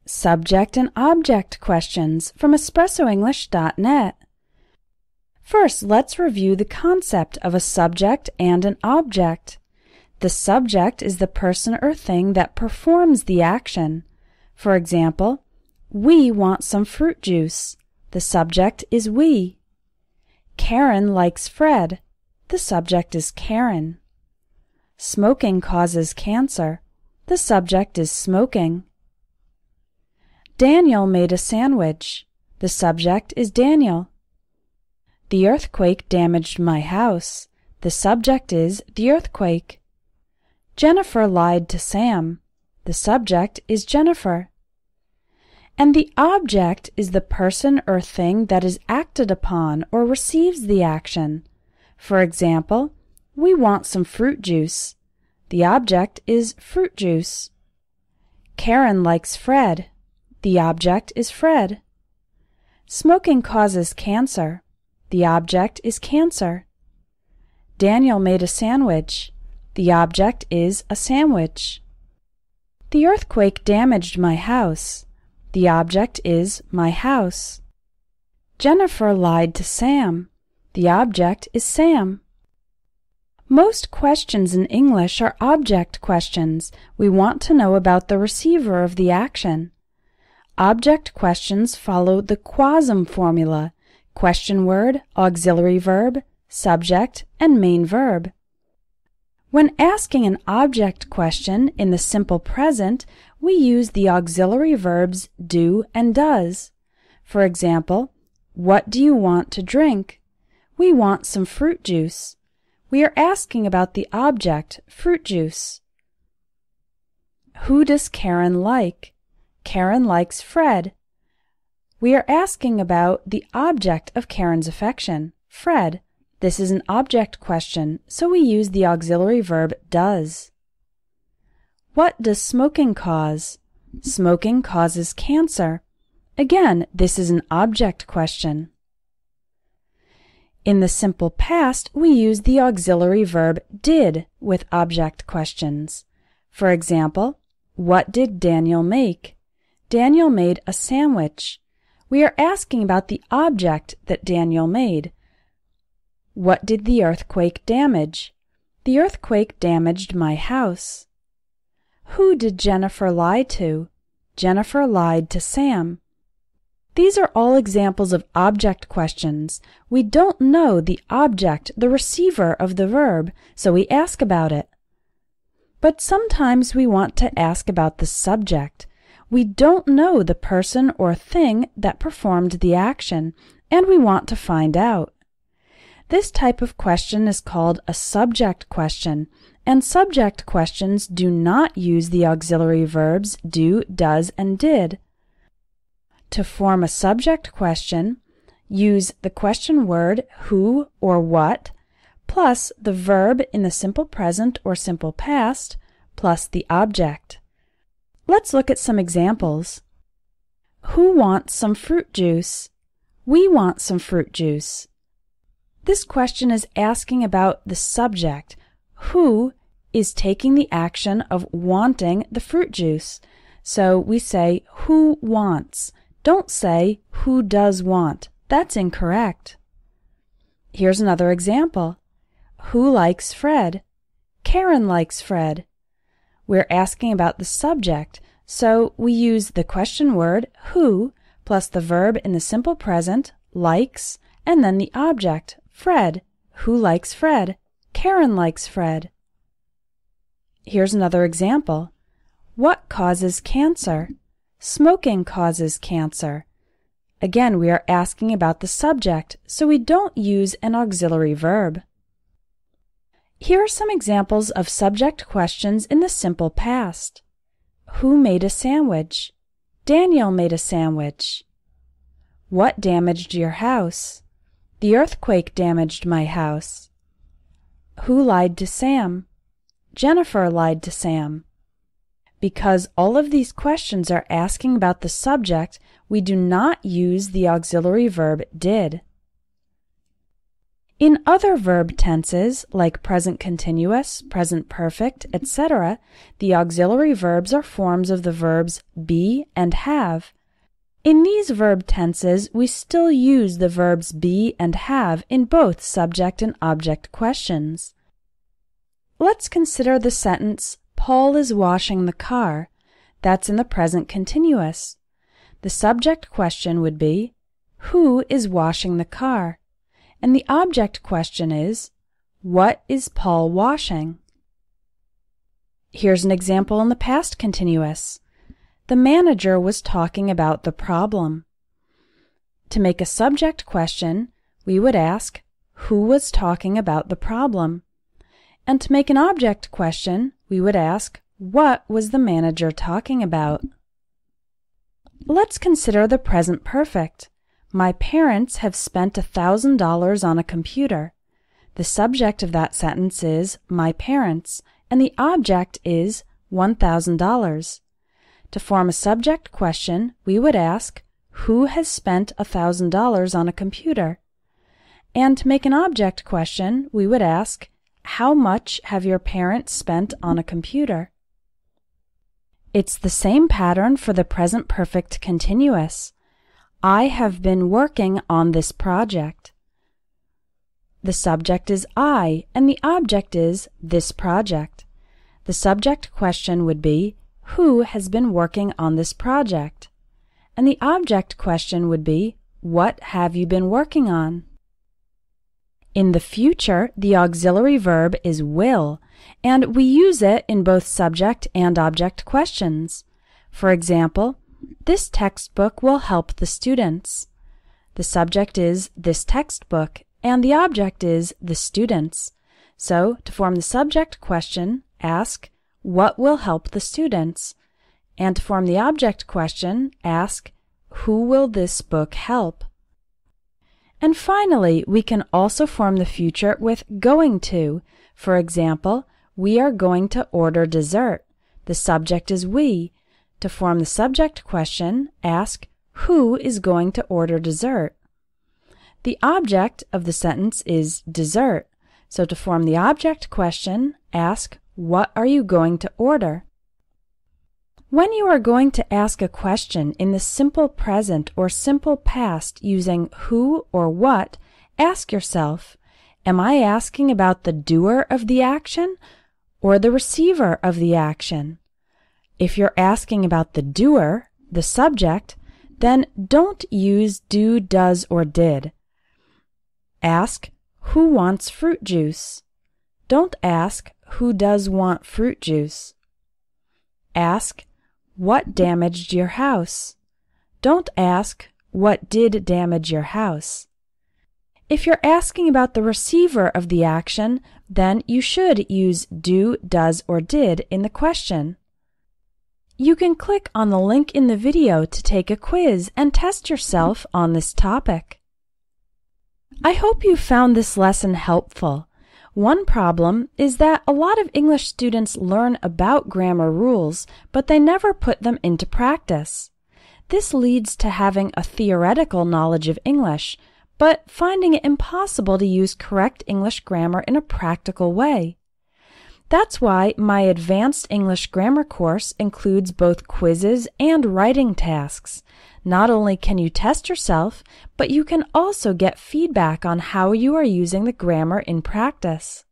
Subject and object questions from EspressoEnglish.net. First, let's review the concept of a subject and an object. The subject is the person or thing that performs the action. For example, we want some fruit juice. The subject is we. Karen likes Fred. The subject is Karen. Smoking causes cancer. The subject is smoking. Daniel made a sandwich. The subject is Daniel. The earthquake damaged my house. The subject is the earthquake. Jennifer lied to Sam. The subject is Jennifer. And the object is the person or thing that is acted upon or receives the action. For example, we want some fruit juice. The object is fruit juice. Karen likes Fred. The object is Fred. Smoking causes cancer. The object is cancer. Daniel made a sandwich. The object is a sandwich. The earthquake damaged my house. The object is my house. Jennifer lied to Sam. The object is Sam. Most questions in English are object questions. We want to know about the receiver of the action. Object questions follow the Quasm formula: question word, auxiliary verb, subject, and main verb. When asking an object question in the simple present, we use the auxiliary verbs do and does. For example, what do you want to drink? We want some fruit juice. We are asking about the object, fruit juice. Who does Karen like? Karen likes Fred. We are asking about the object of Karen's affection, Fred. This is an object question, so we use the auxiliary verb does. What does smoking cause? Smoking causes cancer. Again, this is an object question. In the simple past, we use the auxiliary verb did with object questions. For example, what did Daniel make? Daniel made a sandwich. We are asking about the object that Daniel made. What did the earthquake damage? The earthquake damaged my house. Who did Jennifer lie to? Jennifer lied to Sam. These are all examples of object questions. We don't know the object, the receiver of the verb, so we ask about it. But sometimes we want to ask about the subject. We don't know the person or thing that performed the action, and we want to find out. This type of question is called a subject question, and subject questions do not use the auxiliary verbs do, does, and did. To form a subject question, use the question word who or what, plus the verb in the simple present or simple past, plus the object. Let's look at some examples. Who wants some fruit juice? We want some fruit juice. This question is asking about the subject. Who is taking the action of wanting the fruit juice? So we say who wants. Don't say who does want. That's incorrect. Here's another example. Who likes Fred? Karen likes Fred. We're asking about the subject, so we use the question word who plus the verb in the simple present, likes, and then the object, Fred. Who likes Fred? Karen likes Fred. Here's another example. What causes cancer? Smoking causes cancer. Again, we are asking about the subject, so we don't use an auxiliary verb. Here are some examples of subject questions in the simple past. Who made a sandwich? Daniel made a sandwich. What damaged your house? The earthquake damaged my house. Who lied to Sam? Jennifer lied to Sam. Because all of these questions are asking about the subject, we do not use the auxiliary verb did. In other verb tenses, like present continuous, present perfect, etc., the auxiliary verbs are forms of the verbs be and have. In these verb tenses, we still use the verbs be and have in both subject and object questions. Let's consider the sentence, Paul is washing the car. That's in the present continuous. The subject question would be, who is washing the car? And the object question is, what is Paul washing? Here's an example in the past continuous. The manager was talking about the problem. To make a subject question, we would ask, who was talking about the problem? And to make an object question, we would ask, what was the manager talking about? Let's consider the present perfect. My parents have spent $1,000 on a computer. The subject of that sentence is my parents, and the object is $1,000. To form a subject question, we would ask, who has spent $1,000 on a computer? And to make an object question, we would ask, how much have your parents spent on a computer? It's the same pattern for the present perfect continuous. I have been working on this project. The subject is I, and the object is this project. The subject question would be, who has been working on this project? And the object question would be, what have you been working on? In the future, the auxiliary verb is will, and we use it in both subject and object questions. For example, this textbook will help the students. The subject is this textbook, and the object is the students. So, to form the subject question, ask, what will help the students? And to form the object question, ask, who will this book help? And finally, we can also form the future with going to. For example, we are going to order dessert. The subject is we. To form the subject question, ask, who is going to order dessert? The object of the sentence is dessert. So to form the object question, ask, what are you going to order? When you are going to ask a question in the simple present or simple past using who or what, ask yourself, am I asking about the doer of the action or the receiver of the action? If you're asking about the doer, the subject, then don't use do, does, or did. Ask, who wants fruit juice? Don't ask, who does want fruit juice? Ask, what damaged your house? Don't ask, what did damage your house? If you're asking about the receiver of the action, then you should use do, does, or did in the question. You can click on the link in the video to take a quiz and test yourself on this topic. I hope you found this lesson helpful. One problem is that a lot of English students learn about grammar rules, but they never put them into practice. This leads to having a theoretical knowledge of English, but finding it impossible to use correct English grammar in a practical way. That's why my Advanced English Grammar course includes both quizzes and writing tasks. Not only can you test yourself, but you can also get feedback on how you are using the grammar in practice.